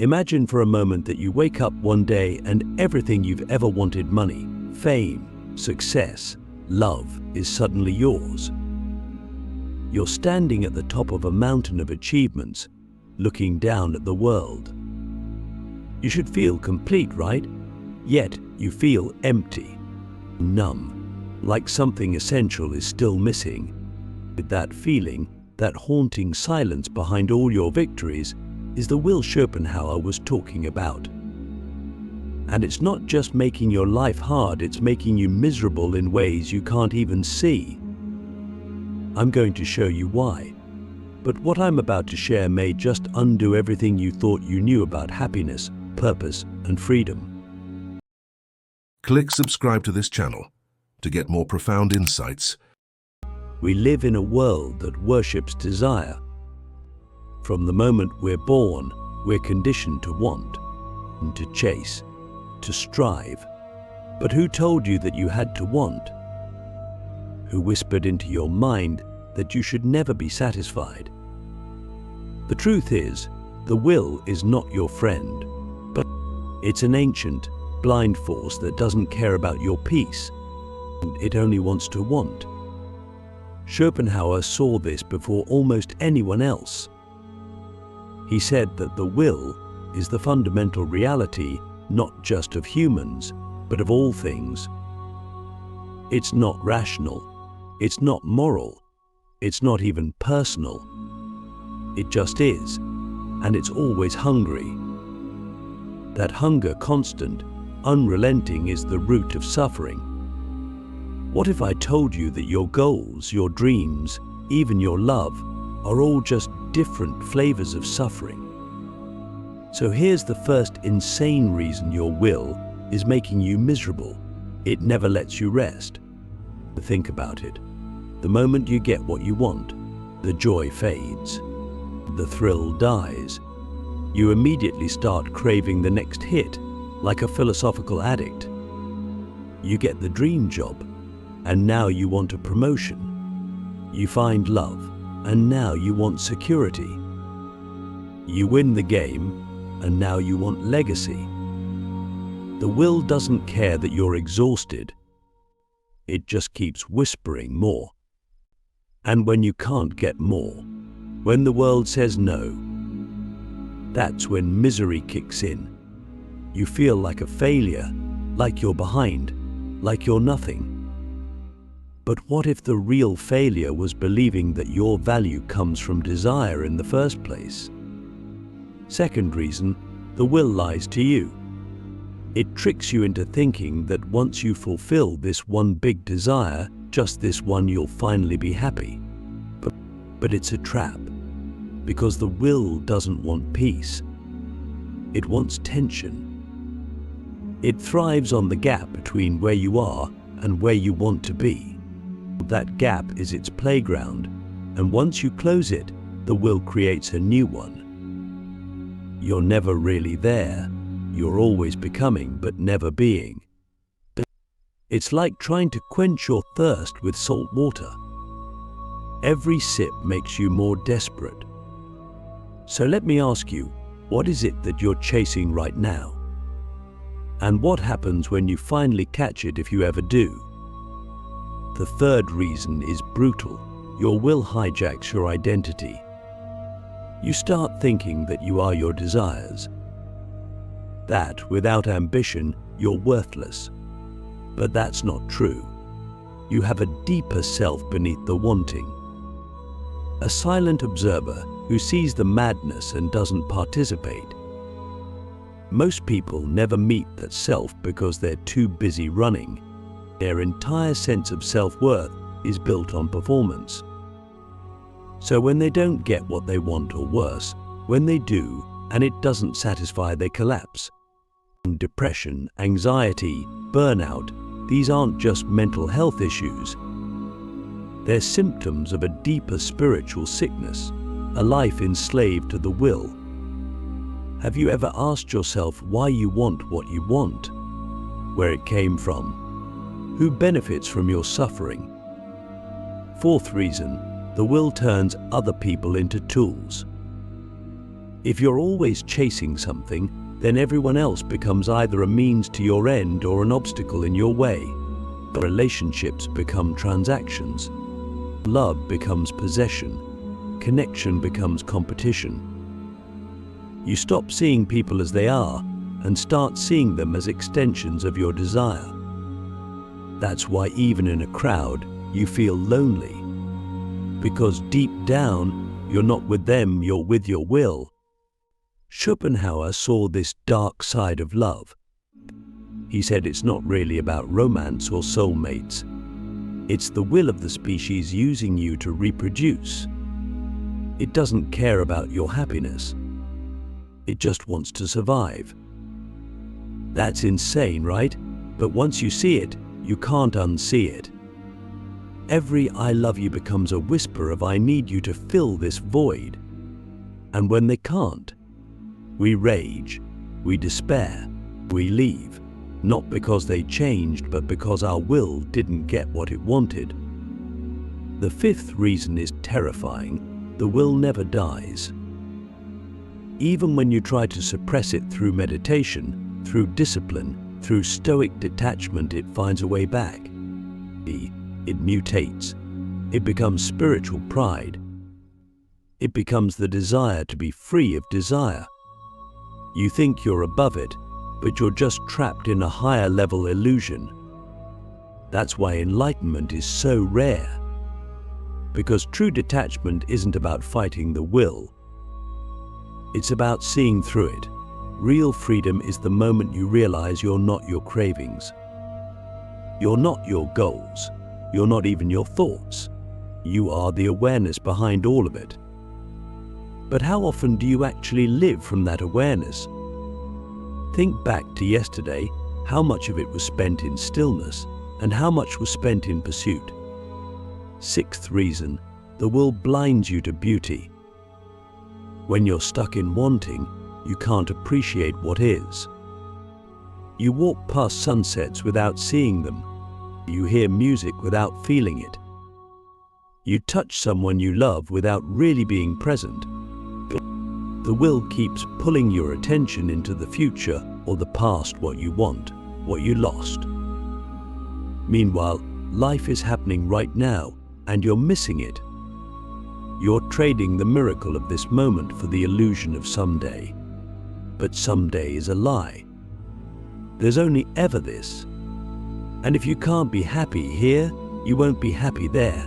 Imagine for a moment that you wake up one day and everything you've ever wanted, money, fame, success, love, is suddenly yours. You're standing at the top of a mountain of achievements, looking down at the world. You should feel complete, right? Yet you feel empty, numb, like something essential is still missing. With that feeling, that haunting silence behind all your victories, is the will Schopenhauer was talking about. And it's not just making your life hard, it's making you miserable in ways you can't even see. I'm going to show you why. But what I'm about to share may just undo everything you thought you knew about happiness, purpose, and freedom. Click subscribe to this channel to get more profound insights. We live in a world that worships desire. From the moment we're born, we're conditioned to want, and to chase, to strive. But who told you that you had to want? Who whispered into your mind that you should never be satisfied? The truth is, the will is not your friend, but it's an ancient, blind force that doesn't care about your peace. It only wants to want. Schopenhauer saw this before almost anyone else. He said that the will is the fundamental reality not just of humans, but of all things. It's not rational, it's not moral, it's not even personal. It just is, and it's always hungry. That hunger, constant, unrelenting, is the root of suffering. What if I told you that your goals, your dreams, even your love, are all just different flavors of suffering? So here's the first insane reason your will is making you miserable. It never lets you rest. Think about it. The moment you get what you want, the joy fades. The thrill dies. You immediately start craving the next hit, like a philosophical addict. You get the dream job, and now you want a promotion. You find love, and now you want security. You win the game, and now you want legacy. The will doesn't care that you're exhausted. It just keeps whispering more. And when you can't get more, when the world says no, that's when misery kicks in. You feel like a failure, like you're behind, like you're nothing. But what if the real failure was believing that your value comes from desire in the first place? Second reason, the will lies to you. It tricks you into thinking that once you fulfill this one big desire, just this one, you'll finally be happy. But it's a trap, because the will doesn't want peace. It wants tension. It thrives on the gap between where you are and where you want to be. That gap is its playground, and once you close it, the will creates a new one. You're never really there. You're always becoming, but never being. It's like trying to quench your thirst with salt water. Every sip makes you more desperate. So let me ask you, what is it that you're chasing right now? And what happens when you finally catch it, if you ever do? The third reason is brutal. Your will hijacks your identity. You start thinking that you are your desires. That without ambition, you're worthless. But that's not true. You have a deeper self beneath the wanting. A silent observer who sees the madness and doesn't participate. Most people never meet that self because they're too busy running. Their entire sense of self-worth is built on performance. So when they don't get what they want, or worse, when they do and it doesn't satisfy, they collapse. Depression, anxiety, burnout, these aren't just mental health issues. They're symptoms of a deeper spiritual sickness, a life enslaved to the will. Have you ever asked yourself why you want what you want? Where it came from? Who benefits from your suffering? Fourth reason, the will turns other people into tools. If you're always chasing something, then everyone else becomes either a means to your end or an obstacle in your way. Relationships become transactions. Love becomes possession. Connection becomes competition. You stop seeing people as they are and start seeing them as extensions of your desire. That's why even in a crowd, you feel lonely. Because deep down, you're not with them, you're with your will. Schopenhauer saw this dark side of love. He said it's not really about romance or soulmates. It's the will of the species using you to reproduce. It doesn't care about your happiness. It just wants to survive. That's insane, right? But once you see it, you can't unsee it. Every I love you becomes a whisper of I need you to fill this void. And when they can't, we rage, we despair, we leave. Not because they changed, but because our will didn't get what it wanted. The fifth reason is terrifying. The will never dies. Even when you try to suppress it through meditation, through discipline, through stoic detachment, it finds a way back. It mutates. It becomes spiritual pride. It becomes the desire to be free of desire. You think you're above it, but you're just trapped in a higher level illusion. That's why enlightenment is so rare. Because true detachment isn't about fighting the will. It's about seeing through it. Real freedom is the moment you realize you're not your cravings. You're not your goals. You're not even your thoughts. You are the awareness behind all of it. But how often do you actually live from that awareness? Think back to yesterday, how much of it was spent in stillness and how much was spent in pursuit. Sixth reason, the will blinds you to beauty. When you're stuck in wanting, you can't appreciate what is. You walk past sunsets without seeing them. You hear music without feeling it. You touch someone you love without really being present. The will keeps pulling your attention into the future or the past, what you want, what you lost. Meanwhile, life is happening right now and you're missing it. You're trading the miracle of this moment for the illusion of someday. But someday is a lie. There's only ever this. And if you can't be happy here, you won't be happy there.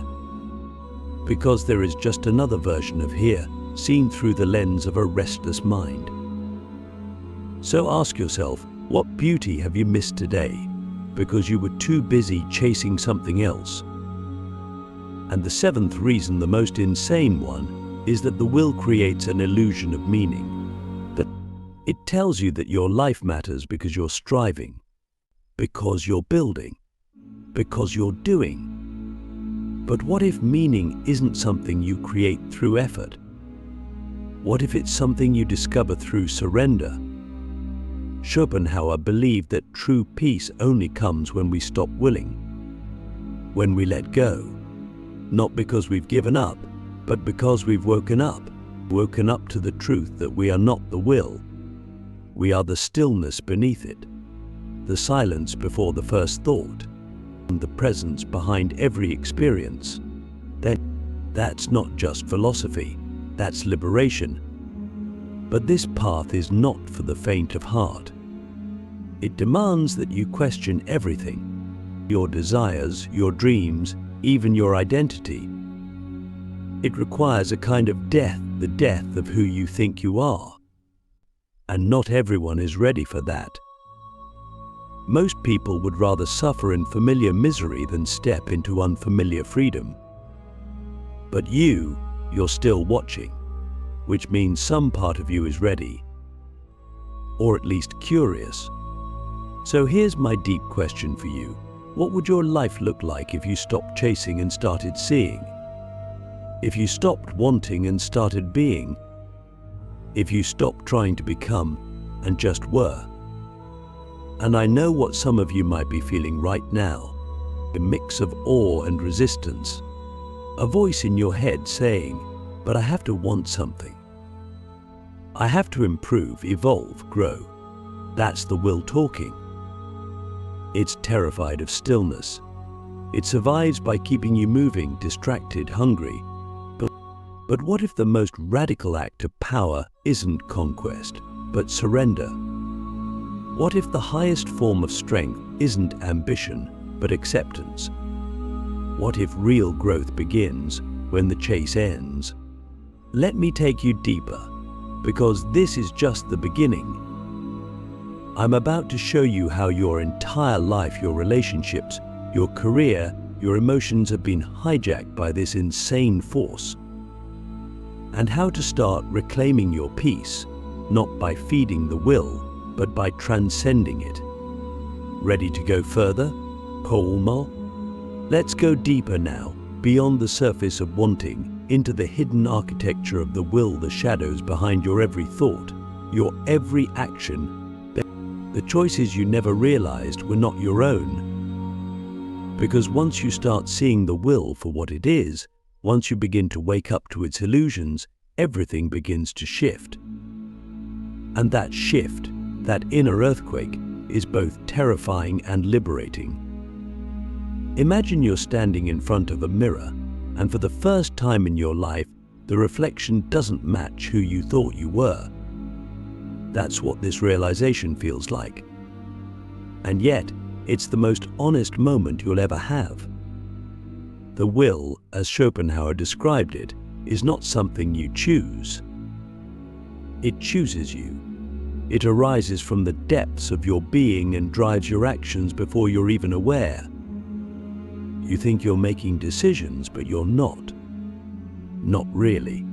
Because there is just another version of here, seen through the lens of a restless mind. So ask yourself, what beauty have you missed today because you were too busy chasing something else? And the seventh reason, the most insane one, is that the will creates an illusion of meaning. That it tells you that your life matters because you're striving, because you're building, because you're doing. But what if meaning isn't something you create through effort? What if it's something you discover through surrender? Schopenhauer believed that true peace only comes when we stop willing, when we let go, not because we've given up, but because we've woken up to the truth that we are not the will. We are the stillness beneath it, the silence before the first thought, and the presence behind every experience. Then that's not just philosophy, that's liberation. But this path is not for the faint of heart. It demands that you question everything, your desires, your dreams, even your identity. It requires a kind of death, the death of who you think you are. And not everyone is ready for that. Most people would rather suffer in familiar misery than step into unfamiliar freedom. But you're still watching, which means some part of you is ready, or at least curious. So here's my deep question for you. What would your life look like if you stopped chasing and started seeing? If you stopped wanting and started being? If you stopped trying to become and just were? And I know what some of you might be feeling right now, a mix of awe and resistance. A voice in your head saying, but I have to want something. I have to improve, evolve, grow. That's the will talking. It's terrified of stillness. It survives by keeping you moving, distracted, hungry. But what if the most radical act of power isn't conquest, but surrender? What if the highest form of strength isn't ambition, but acceptance? What if real growth begins when the chase ends? Let me take you deeper, because this is just the beginning. I'm about to show you how your entire life, your relationships, your career, your emotions have been hijacked by this insane force. And how to start reclaiming your peace, not by feeding the will, but by transcending it. Ready to go further? Kolmo? Let's go deeper now, beyond the surface of wanting, into the hidden architecture of the will, the shadows behind your every thought, your every action, the choices you never realized were not your own. Because once you start seeing the will for what it is, once you begin to wake up to its illusions, everything begins to shift. And that shift, that inner earthquake, is both terrifying and liberating. Imagine you're standing in front of a mirror, and for the first time in your life, the reflection doesn't match who you thought you were. That's what this realization feels like. And yet, it's the most honest moment you'll ever have. The will, as Schopenhauer described it, is not something you choose. It chooses you. It arises from the depths of your being and drives your actions before you're even aware. You think you're making decisions, but you're not. Not really.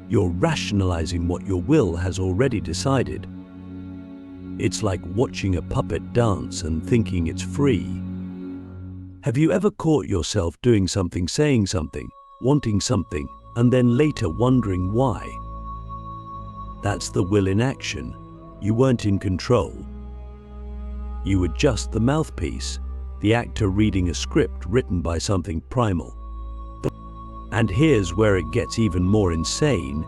You're rationalizing what your will has already decided. It's like watching a puppet dance and thinking it's free. Have you ever caught yourself doing something, saying something, wanting something, and then later wondering why? That's the will in action. You weren't in control. You were just the mouthpiece, the actor reading a script written by something primal. And here's where it gets even more insane.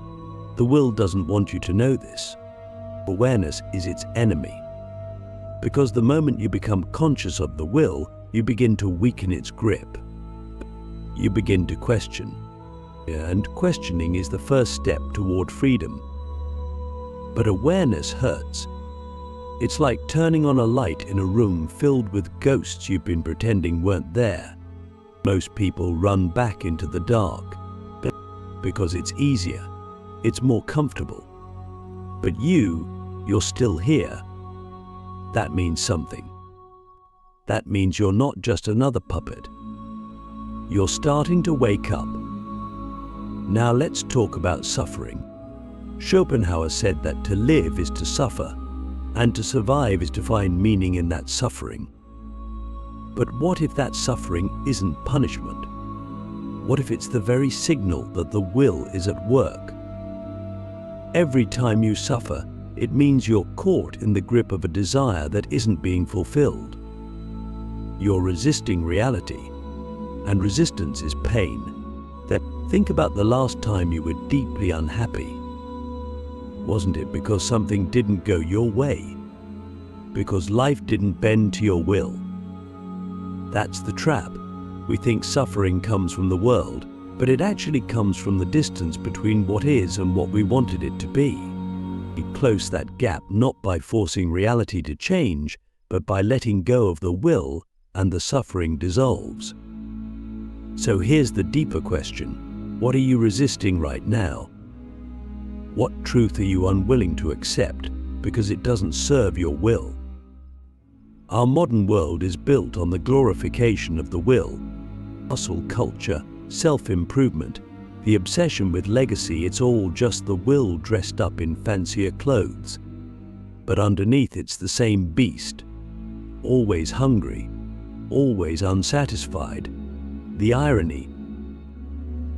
The will doesn't want you to know this. Awareness is its enemy. Because the moment you become conscious of the will, you begin to weaken its grip. You begin to question. And questioning is the first step toward freedom. But awareness hurts. It's like turning on a light in a room filled with ghosts you've been pretending weren't there. Most people run back into the dark because it's easier, it's more comfortable. But you're still here. That means something. That means you're not just another puppet. You're starting to wake up. Now let's talk about suffering. Schopenhauer said that to live is to suffer, and to survive is to find meaning in that suffering. But what if that suffering isn't punishment? What if it's the very signal that the will is at work? Every time you suffer, it means you're caught in the grip of a desire that isn't being fulfilled. You're resisting reality, and resistance is pain. Then think about the last time you were deeply unhappy. Wasn't it because something didn't go your way? Because life didn't bend to your will? That's the trap. We think suffering comes from the world, but it actually comes from the distance between what is and what we wanted it to be. We close that gap not by forcing reality to change, but by letting go of the will, and the suffering dissolves. So here's the deeper question. What are you resisting right now? What truth are you unwilling to accept because it doesn't serve your will? Our modern world is built on the glorification of the will. Hustle culture, self-improvement, the obsession with legacy, it's all just the will dressed up in fancier clothes. But underneath it's the same beast, always hungry, always unsatisfied. The irony: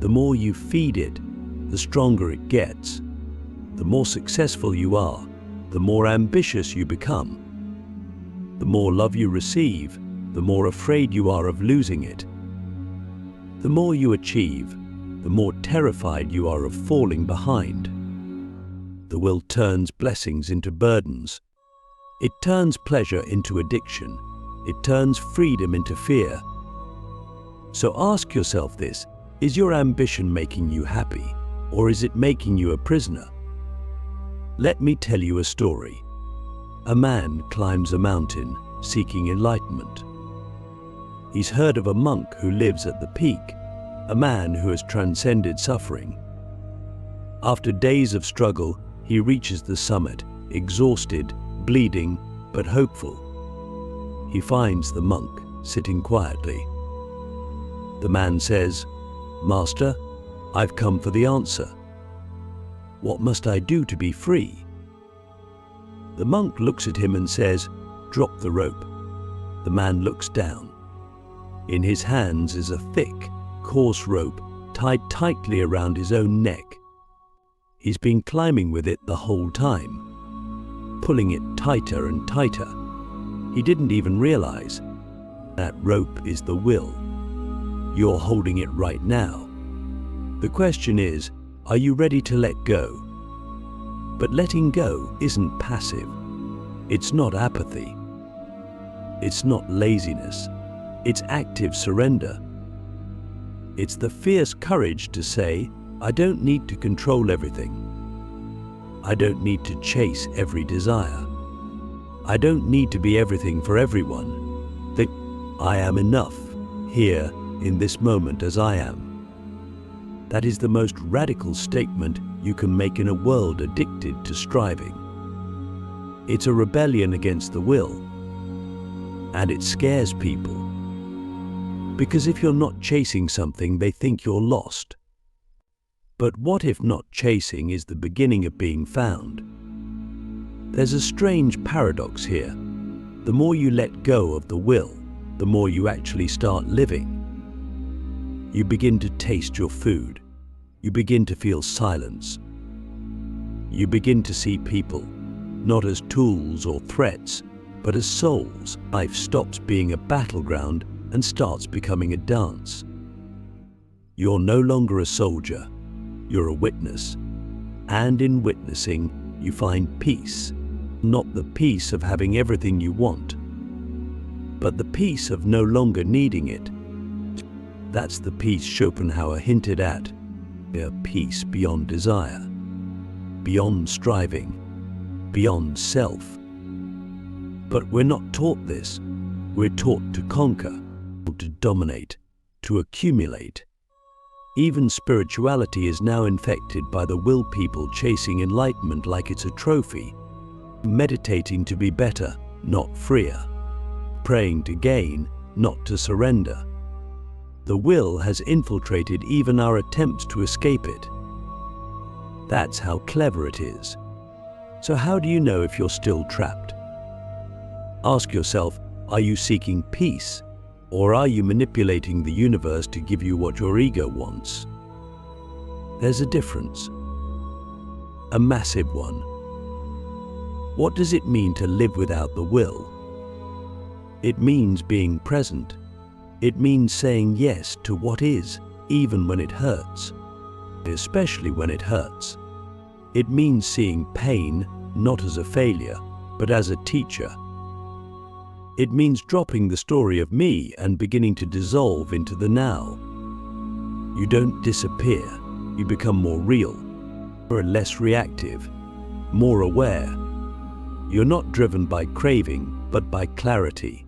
the more you feed it, the stronger it gets. The more successful you are, the more ambitious you become. The more love you receive, the more afraid you are of losing it. The more you achieve, the more terrified you are of falling behind. The will turns blessings into burdens. It turns pleasure into addiction. It turns freedom into fear. So ask yourself this: is your ambition making you happy, or is it making you a prisoner? Let me tell you a story. A man climbs a mountain seeking enlightenment. He's heard of a monk who lives at the peak, a man who has transcended suffering. After days of struggle, he reaches the summit, exhausted, bleeding, but hopeful. He finds the monk sitting quietly. The man says, "Master, I've come for the answer. What must I do to be free?" The monk looks at him and says, "Drop the rope." The man looks down. In his hands is a thick, coarse rope tied tightly around his own neck. He's been climbing with it the whole time, pulling it tighter and tighter. He didn't even realize that rope is the will. You're holding it right now. The question is, are you ready to let go? But letting go isn't passive. It's not apathy. It's not laziness. It's active surrender. It's the fierce courage to say, I don't need to control everything. I don't need to chase every desire. I don't need to be everything for everyone. That I am enough here in this moment as I am. That is the most radical statement you can make in a world addicted to striving. It's a rebellion against the will, and it scares people. Because if you're not chasing something, they think you're lost. But what if not chasing is the beginning of being found? There's a strange paradox here. The more you let go of the will, the more you actually start living. You begin to taste your food. You begin to feel silence. You begin to see people, not as tools or threats, but as souls. Life stops being a battleground and starts becoming a dance. You're no longer a soldier, you're a witness. And in witnessing, you find peace. Not the peace of having everything you want, but the peace of no longer needing it. That's the peace Schopenhauer hinted at, a peace beyond desire, beyond striving, beyond self. But we're not taught this. We're taught to conquer, to dominate, to accumulate. Even spirituality is now infected by the will people chasing enlightenment like it's a trophy, meditating to be better, not freer, praying to gain, not to surrender. The will has infiltrated even our attempts to escape it. That's how clever it is. So how do you know if you're still trapped? Ask yourself, are you seeking peace, or are you manipulating the universe to give you what your ego wants? There's a difference, a massive one. What does it mean to live without the will? It means being present. It means saying yes to what is, even when it hurts, especially when it hurts. It means seeing pain not as a failure, but as a teacher. It means dropping the story of me and beginning to dissolve into the now. You don't disappear, you become more real, or less reactive, more aware. You're not driven by craving, but by clarity.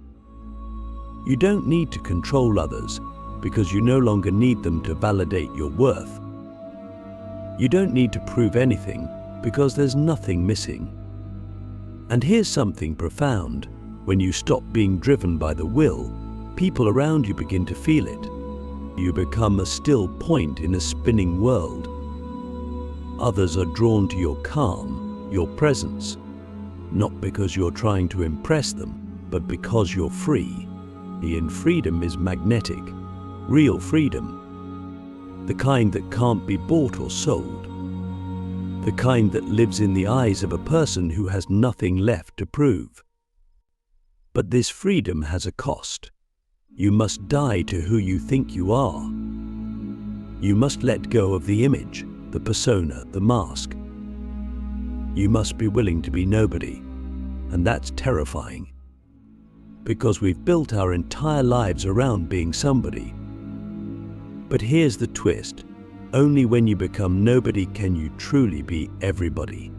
You don't need to control others because you no longer need them to validate your worth. You don't need to prove anything because there's nothing missing. And here's something profound. When you stop being driven by the will, people around you begin to feel it. You become a still point in a spinning world. Others are drawn to your calm, your presence, not because you're trying to impress them, but because you're free. And freedom is magnetic, real freedom, the kind that can't be bought or sold, the kind that lives in the eyes of a person who has nothing left to prove. But this freedom has a cost. You must die to who you think you are. You must let go of the image, the persona, the mask. You must be willing to be nobody, and that's terrifying. Because we've built our entire lives around being somebody. But here's the twist. Only when you become nobody can you truly be everybody.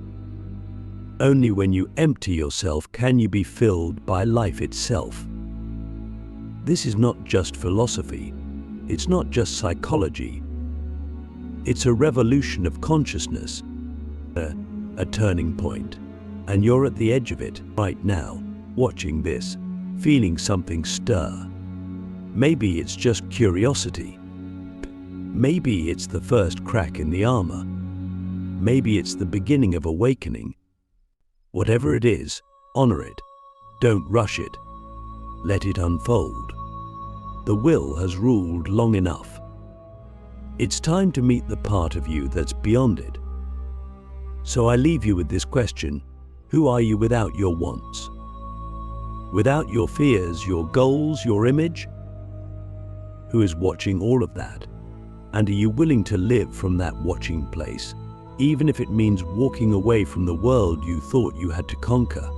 Only when you empty yourself can you be filled by life itself. This is not just philosophy. It's not just psychology. It's a revolution of consciousness, a turning point. And you're at the edge of it right now, watching this, feeling something stir. Maybe it's just curiosity. Maybe it's the first crack in the armor. Maybe it's the beginning of awakening. Whatever it is, honor it. Don't rush it. Let it unfold. The will has ruled long enough. It's time to meet the part of you that's beyond it. So I leave you with this question. Who are you without your wants? Without your fears, your goals, your image? Who is watching all of that? And are you willing to live from that watching place, even if it means walking away from the world you thought you had to conquer?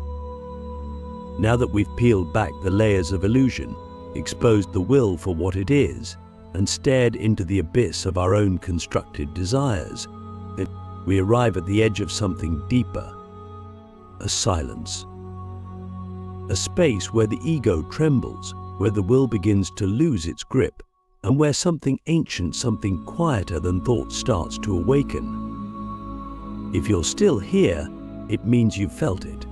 Now that we've peeled back the layers of illusion, exposed the will for what it is, and stared into the abyss of our own constructed desires, then we arrive at the edge of something deeper. A silence. A space where the ego trembles, where the will begins to lose its grip, and where something ancient, something quieter than thought starts to awaken. If you're still here, it means you've felt it.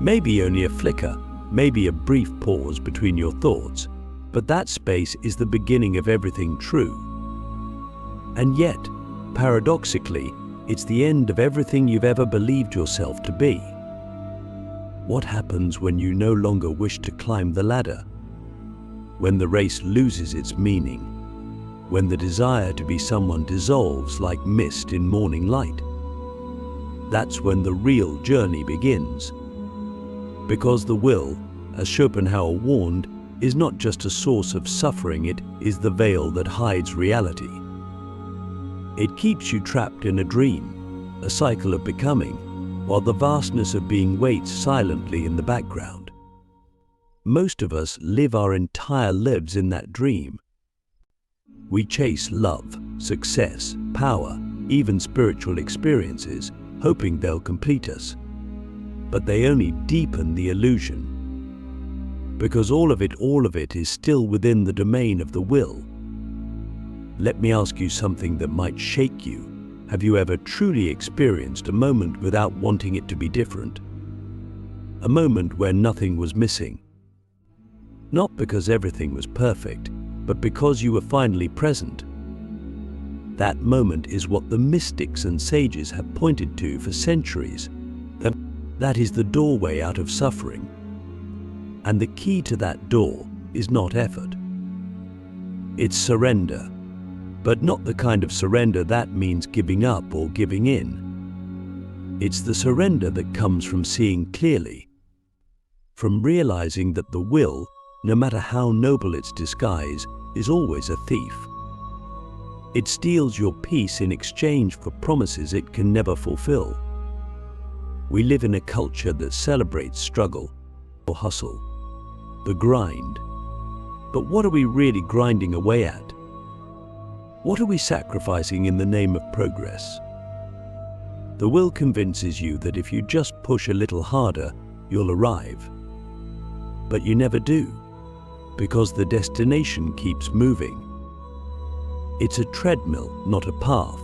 Maybe only a flicker, maybe a brief pause between your thoughts, but that space is the beginning of everything true. And yet, paradoxically, it's the end of everything you've ever believed yourself to be. What happens when you no longer wish to climb the ladder? When the race loses its meaning? When the desire to be someone dissolves like mist in morning light? That's when the real journey begins. Because the will, as Schopenhauer warned, is not just a source of suffering, it is the veil that hides reality. It keeps you trapped in a dream, a cycle of becoming, while the vastness of being waits silently in the background. Most of us live our entire lives in that dream. We chase love, success, power, even spiritual experiences, hoping they'll complete us. But they only deepen the illusion. Because all of it is still within the domain of the will. Let me ask you something that might shake you. Have you ever truly experienced a moment without wanting it to be different? A moment where nothing was missing. Not because everything was perfect, but because you were finally present. That moment is what the mystics and sages have pointed to for centuries. That is the doorway out of suffering. And the key to that door is not effort. It's surrender. But not the kind of surrender that means giving up or giving in. It's the surrender that comes from seeing clearly. From realizing that the will, no matter how noble its disguise, is always a thief. It steals your peace in exchange for promises it can never fulfill. We live in a culture that celebrates struggle or hustle, the grind. But what are we really grinding away at? What are we sacrificing in the name of progress? The will convinces you that if you just push a little harder, you'll arrive. But you never do, because the destination keeps moving. It's a treadmill, not a path.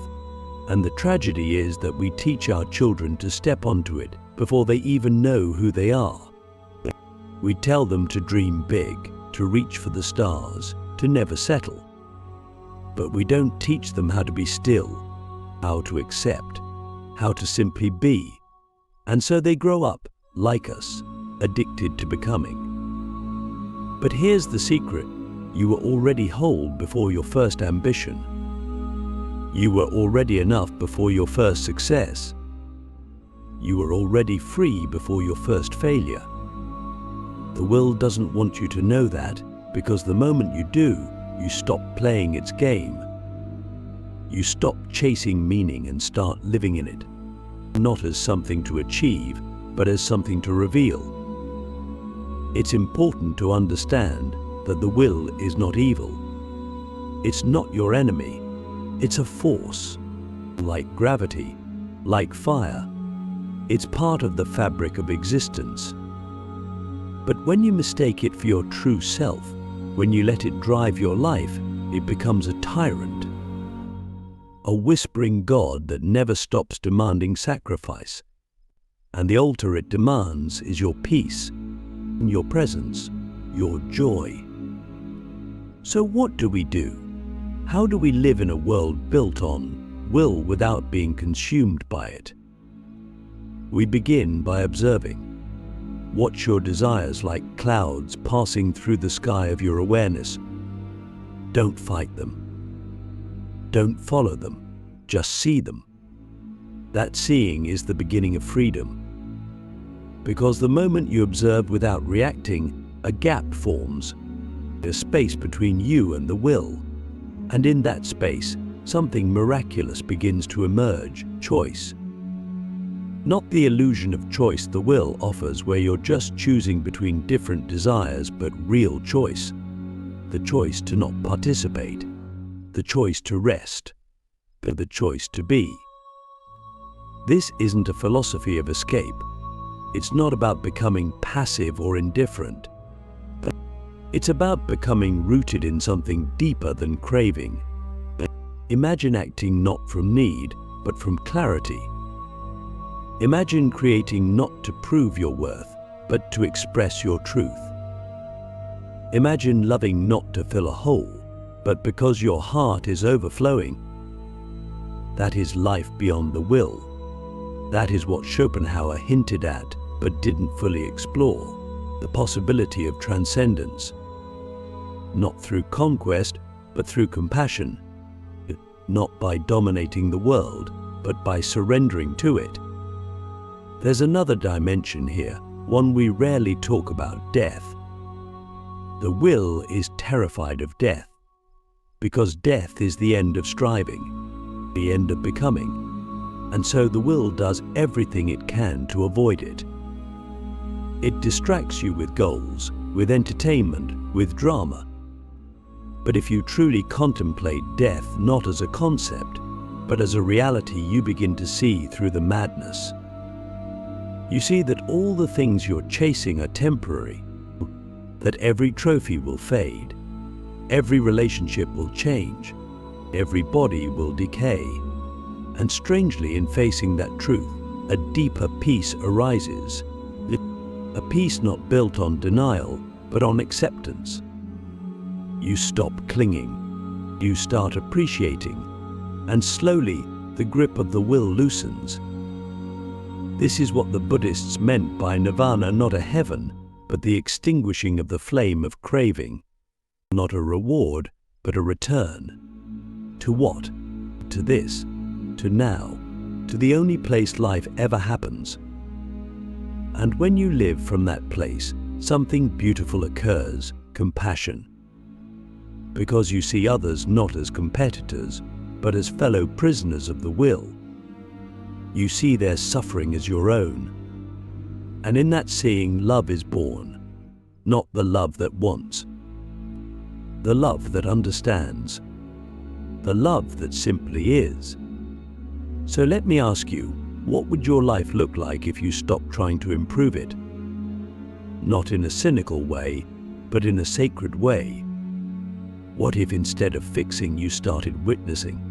And the tragedy is that we teach our children to step onto it before they even know who they are. We tell them to dream big, to reach for the stars, to never settle. But we don't teach them how to be still, how to accept, how to simply be. And so they grow up, like us, addicted to becoming. But here's the secret. You were already whole before your first ambition. You were already enough before your first success. You were already free before your first failure. The will doesn't want you to know that, because the moment you do, you stop playing its game. You stop chasing meaning and start living in it. not as something to achieve, but as something to reveal. It's important to understand that the will is not evil. It's not your enemy. It's a force, like gravity, like fire. It's part of the fabric of existence. But when you mistake it for your true self, when you let it drive your life, it becomes a tyrant, a whispering God that never stops demanding sacrifice. And the altar it demands is your peace, your presence, your joy. So what do we do? How do we live in a world built on will without being consumed by it? We begin by observing. Watch your desires like clouds passing through the sky of your awareness. Don't fight them. Don't follow them. Just see them. That seeing is the beginning of freedom. Because the moment you observe without reacting, a gap forms, a space between you and the will. And in that space, something miraculous begins to emerge, choice. Not the illusion of choice the will offers, where you're just choosing between different desires, but real choice. The choice to not participate, the choice to rest, but the choice to be. This isn't a philosophy of escape. It's not about becoming passive or indifferent. It's about becoming rooted in something deeper than craving. Imagine acting not from need, but from clarity. Imagine creating not to prove your worth, but to express your truth. Imagine loving not to fill a hole, but because your heart is overflowing. That is life beyond the will. That is what Schopenhauer hinted at, but didn't fully explore, the possibility of transcendence. Not through conquest, but through compassion. Not by dominating the world, but by surrendering to it. There's another dimension here, one we rarely talk about: death. The will is terrified of death, because death is the end of striving, the end of becoming, and so the will does everything it can to avoid it. It distracts you with goals, with entertainment, with drama. But if you truly contemplate death not as a concept, but as a reality, you begin to see through the madness. You see that all the things you're chasing are temporary, that every trophy will fade, every relationship will change, every body will decay. And strangely, in facing that truth, a deeper peace arises, a peace not built on denial, but on acceptance. You stop clinging, you start appreciating, and slowly the grip of the will loosens. This is what the Buddhists meant by nirvana, not a heaven, but the extinguishing of the flame of craving. Not a reward, but a return. To what? To this, to now, to the only place life ever happens. And when you live from that place, something beautiful occurs: compassion. Because you see others not as competitors, but as fellow prisoners of the will. You see their suffering as your own. And in that seeing, love is born. Not the love that wants. The love that understands. The love that simply is. So let me ask you, what would your life look like if you stopped trying to improve it? Not in a cynical way, but in a sacred way. What if instead of fixing you started witnessing?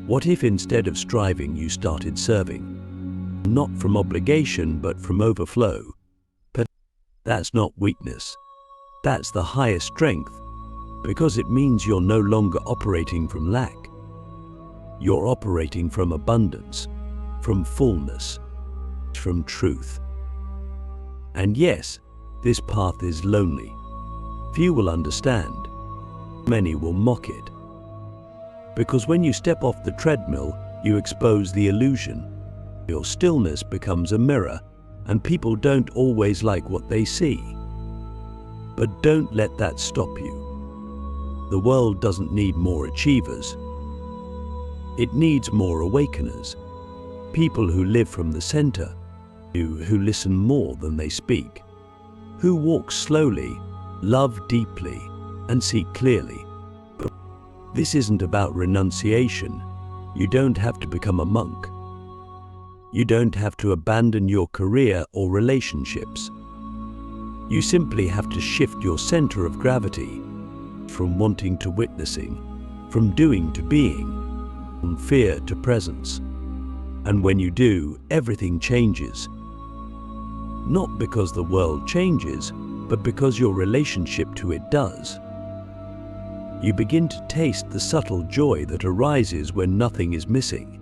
What if instead of striving you started serving? Not from obligation, but from overflow. But that's not weakness. That's the highest strength, because it means you're no longer operating from lack. You're operating from abundance, from fullness, from truth. And yes, this path is lonely. Few will understand. Many will mock it. Because when you step off the treadmill, you expose the illusion. Your stillness becomes a mirror, and people don't always like what they see. But don't let that stop you. The world doesn't need more achievers. It needs more awakeners. People who live from the center, who listen more than they speak, who walk slowly, love deeply, and see clearly. But this isn't about renunciation. You don't have to become a monk. You don't have to abandon your career or relationships. You simply have to shift your center of gravity from wanting to witnessing, from doing to being, from fear to presence. And when you do, everything changes. Not because the world changes, but because your relationship to it does. You begin to taste the subtle joy that arises when nothing is missing.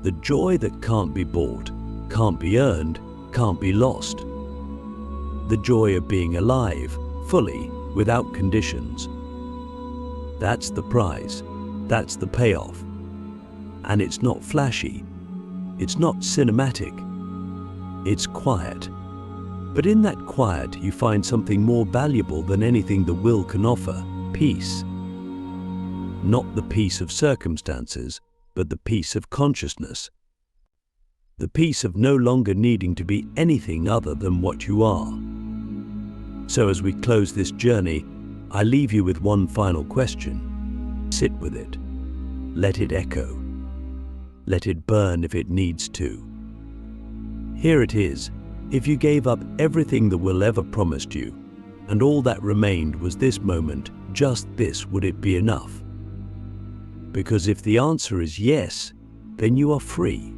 The joy that can't be bought, can't be earned, can't be lost. The joy of being alive, fully, without conditions. That's the prize. That's the payoff. And it's not flashy. It's not cinematic. It's quiet. But in that quiet, you find something more valuable than anything the will can offer: peace. Not the peace of circumstances, but the peace of consciousness. The peace of no longer needing to be anything other than what you are. So as we close this journey, I leave you with one final question. Sit with it. Let it echo. Let it burn if it needs to. Here it is. If you gave up everything the will ever promised you, and all that remained was this moment, just this, would it be enough? Because if the answer is yes, then you are free.